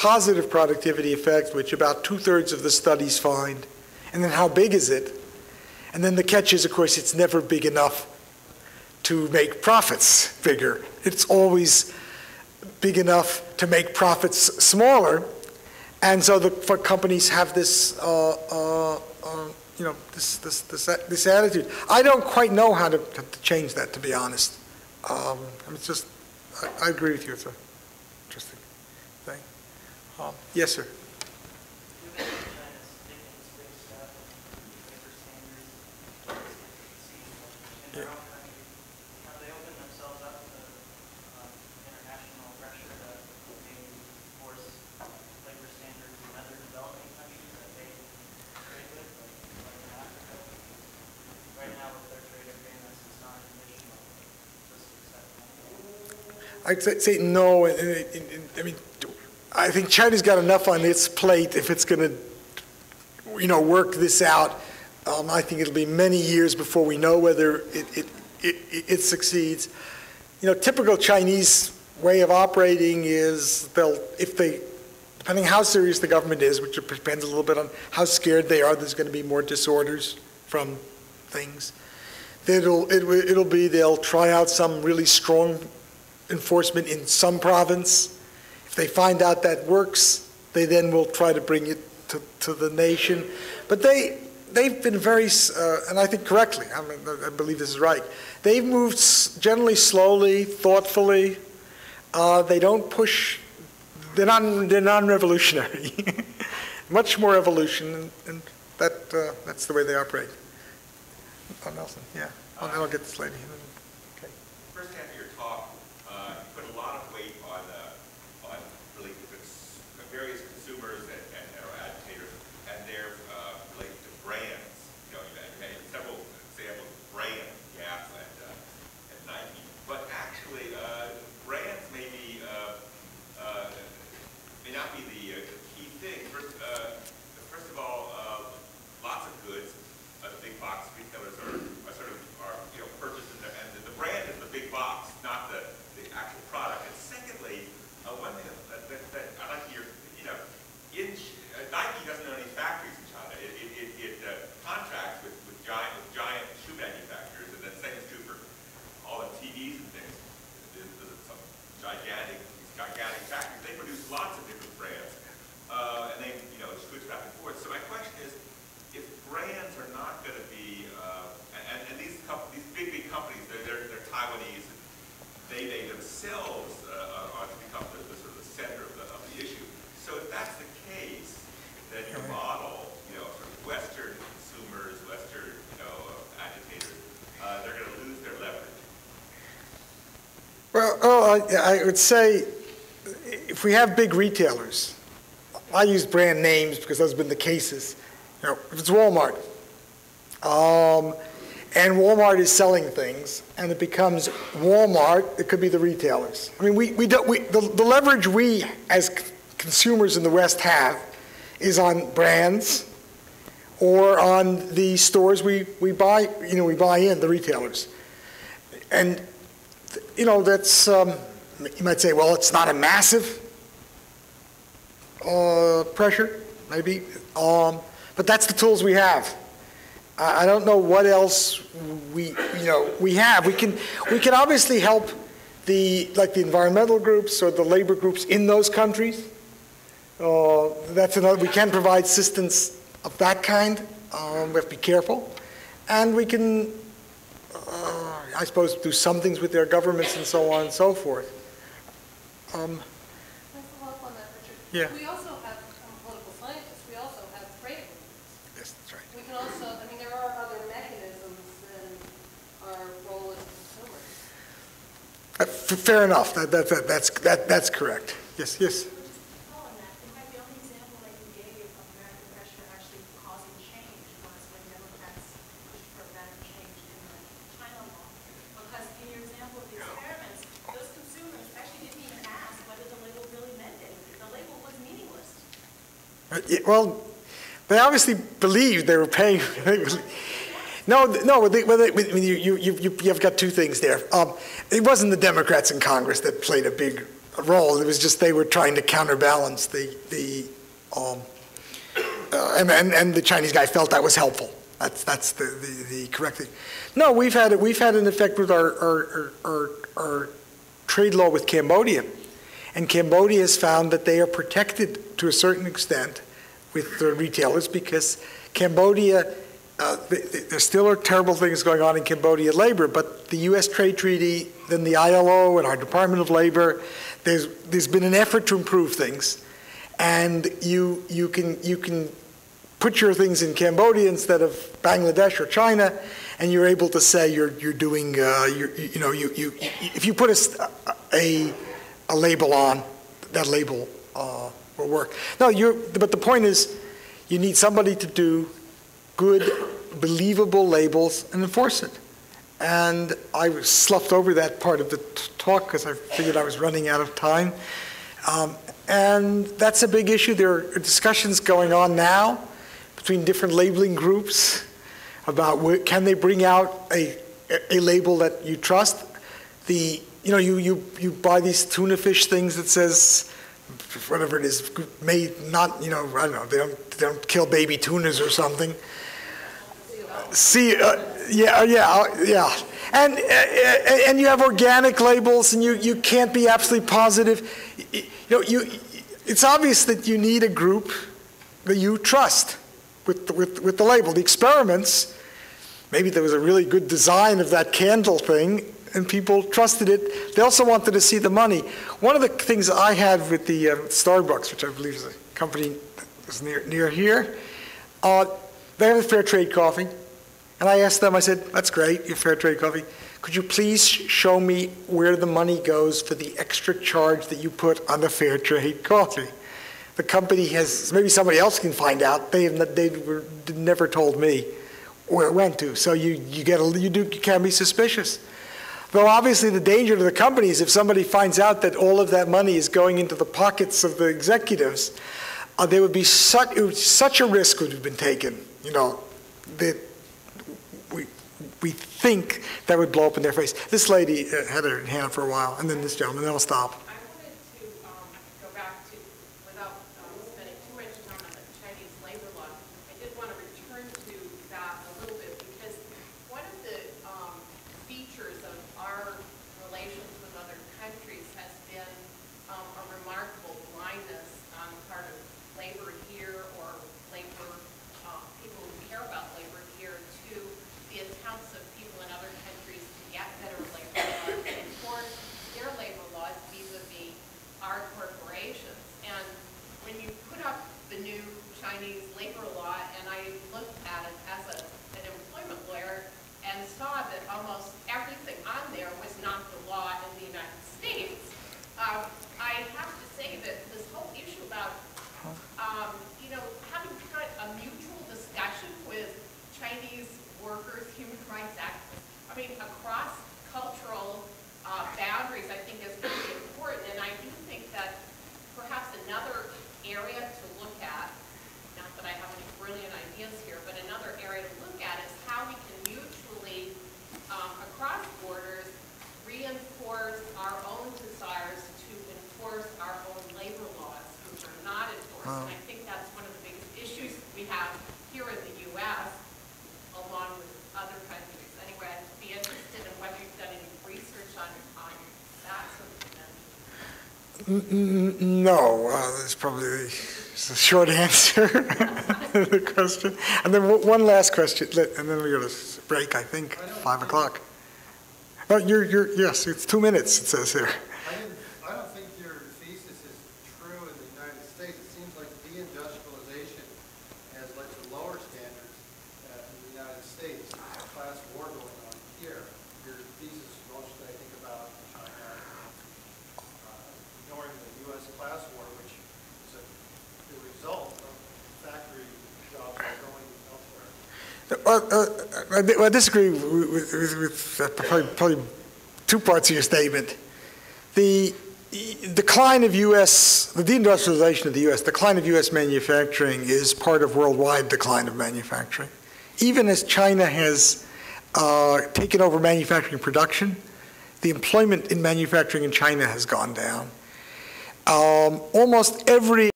positive productivity effect, which about 2/3 of the studies find. And then how big is it? And then the catch is, of course, it's never big enough to make profits bigger. It's always big enough to make profits smaller. And so for companies have this, you know, this attitude. I don't quite know how to change that, to be honest. It's just, I agree with you. It's an interesting thing. Yes, sir. I'd say no. I mean, I think China's got enough on its plate if it's going to, you know, work this out. I think it'll be many years before we know whether it succeeds. You know, typical Chinese way of operating is depending how serious the government is, which depends a little bit on how scared they are, there's going to be more disorders from things. They'll try out some really strong enforcement in some province. If they find out that works, they then will try to bring it to the nation. But they've been very, and I think correctly, I believe this is right, they've moved generally slowly, thoughtfully. They don't push, they're non-revolutionary. Much more evolution, and that's the way they operate. Oh, Nelson, yeah. Then I'll get this lady. Okay. First half of your talk, you put a lot of weight on really various consumers and agitators and their related to brands. You know, you had several examples of brands, Gap and Nike. But actually, brands may not be the key thing. First of all, lots of goods, big box retailers are purchased, and the brand is the big box, not the actual product. And secondly, one thing that I like to hear, Nike doesn't own any factories in China. It contracts with giant shoe manufacturers, and the same is true for all the TVs and things. There's some gigantic factories. They produce lots of different brands, and they switch back and forth. So my question is, if brands are not going to be, and these big companies, they're Taiwanese, and they themselves are to become the sort of the center of the issue. So if that's the case, then your model, sort of Western consumers, Western, agitators, they're going to lose their leverage. Well, I would say if we have big retailers, I use brand names because those have been the cases. If it's Walmart, and Walmart is selling things, and it becomes Walmart, it could be the retailers. I mean, the leverage we as consumers in the West have is on brands or on the stores we buy in, the retailers. And, that's, you might say, well, it's not a massive pressure, maybe. But that's the tools we have. I don't know what else we have. We can obviously help the environmental groups or the labor groups in those countries. That's another. We can provide assistance of that kind. We have to be careful, and we can, I suppose, do some things with their governments and so on and so forth. Can I follow up on that, Richard? Yeah. We also have political scientists. We also have trade agreements. Yes, that's right. We can also, there are other mechanisms than our role as consumers. Fair enough. That's correct. Yes, yes. Following that, in fact, the only example that you gave of American pressure actually causing change was when Democrats pushed for better change in the China law. Because in your example of the experiments, those consumers actually didn't even ask whether the label really meant anything. The label was meaningless. Well, they obviously believed they were paying. You've got two things there. It wasn't the Democrats in Congress that played a big role. It was just they were trying to counterbalance and the Chinese guy felt that was helpful. That's the correct thing. No, we've had an effect with our trade law with Cambodia, and Cambodia has found that they are protected to a certain extent with the retailers because Cambodia. There still are terrible things going on in Cambodia labor, but the U.S. trade treaty, then the ILO and our Department of Labor, there's been an effort to improve things, and you can put your things in Cambodia instead of Bangladesh or China, and you're able to say you're doing if you put a label on, that label will work. No, but the point is, you need somebody to do good, believable labels and enforce it. And I sloughed over that part of the talk because I figured I was running out of time. And that's a big issue. There are discussions going on now between different labeling groups about can they bring out a label that you trust. You buy these tuna fish things that says whatever it is, made not, I don't know, they don't kill baby tunas or something. Yeah. And you have organic labels, and you can't be absolutely positive. It's obvious that you need a group that you trust with the label. The experiments, maybe there was a really good design of that candle thing, and people trusted it. They also wanted to see the money. One of the things I had with the Starbucks, which I believe is a company that's near here, they have a fair trade coffee. And I asked them, I said, that's great, your fair trade coffee. Could you please show me where the money goes for the extra charge that you put on the fair trade coffee? The company has, maybe somebody else can find out. They never told me where it went to. So you can be suspicious. Though obviously the danger to the company is if somebody finds out that all of that money is going into the pockets of the executives, there would be such a risk would have been taken, that we think that would blow up in their face. This lady had her hand for a while, and then this gentleman, then I'll stop. I wanted to go back to, without spending too much time on the Chinese labor law, I did want to return to that a little bit because one of the features of our relations with other countries has been a remarkable blindness on the part of labor here or labor, people who care about labor here to the attempts of people in other countries to get better labor laws and enforce their labor laws vis-a-vis our corporations. And when you put up the new Chinese labor law, and I looked at it as an employment lawyer and saw that almost everything on there was not the law in the United States, I have to say that this whole issue about, having got a mutual discussion with Chinese workers, human rights activists, across cultural boundaries, I think is really important. And I do think that perhaps another area to look at, not that I have any brilliant ideas here, but another area to look at is how we can mutually, across borders, reinforce our own desires to enforce our own labor laws, which are not enforced. And I think that's one of the biggest issues we have here in the U.S., along with other countries. Anyway, I'd be interested in whether you've done any research on that sort of thing. No, that's probably the short answer to the question. And then one last question, and then we go to break, I think, 5 o'clock. Oh, yes, it's 2 minutes, it says here. I don't think your thesis is true in the United States. It seems like deindustrialization has led to lower standards in the United States. There's a class war going on here. Your thesis is mostly, I think, about China ignoring the U.S. class war, which is the result of factory jobs that are going elsewhere. I disagree with probably 2 parts of your statement. The decline of the deindustrialization of the U.S., decline of U.S. manufacturing is part of worldwide decline of manufacturing. Even as China has taken over manufacturing production, the employment in manufacturing in China has gone down. Almost every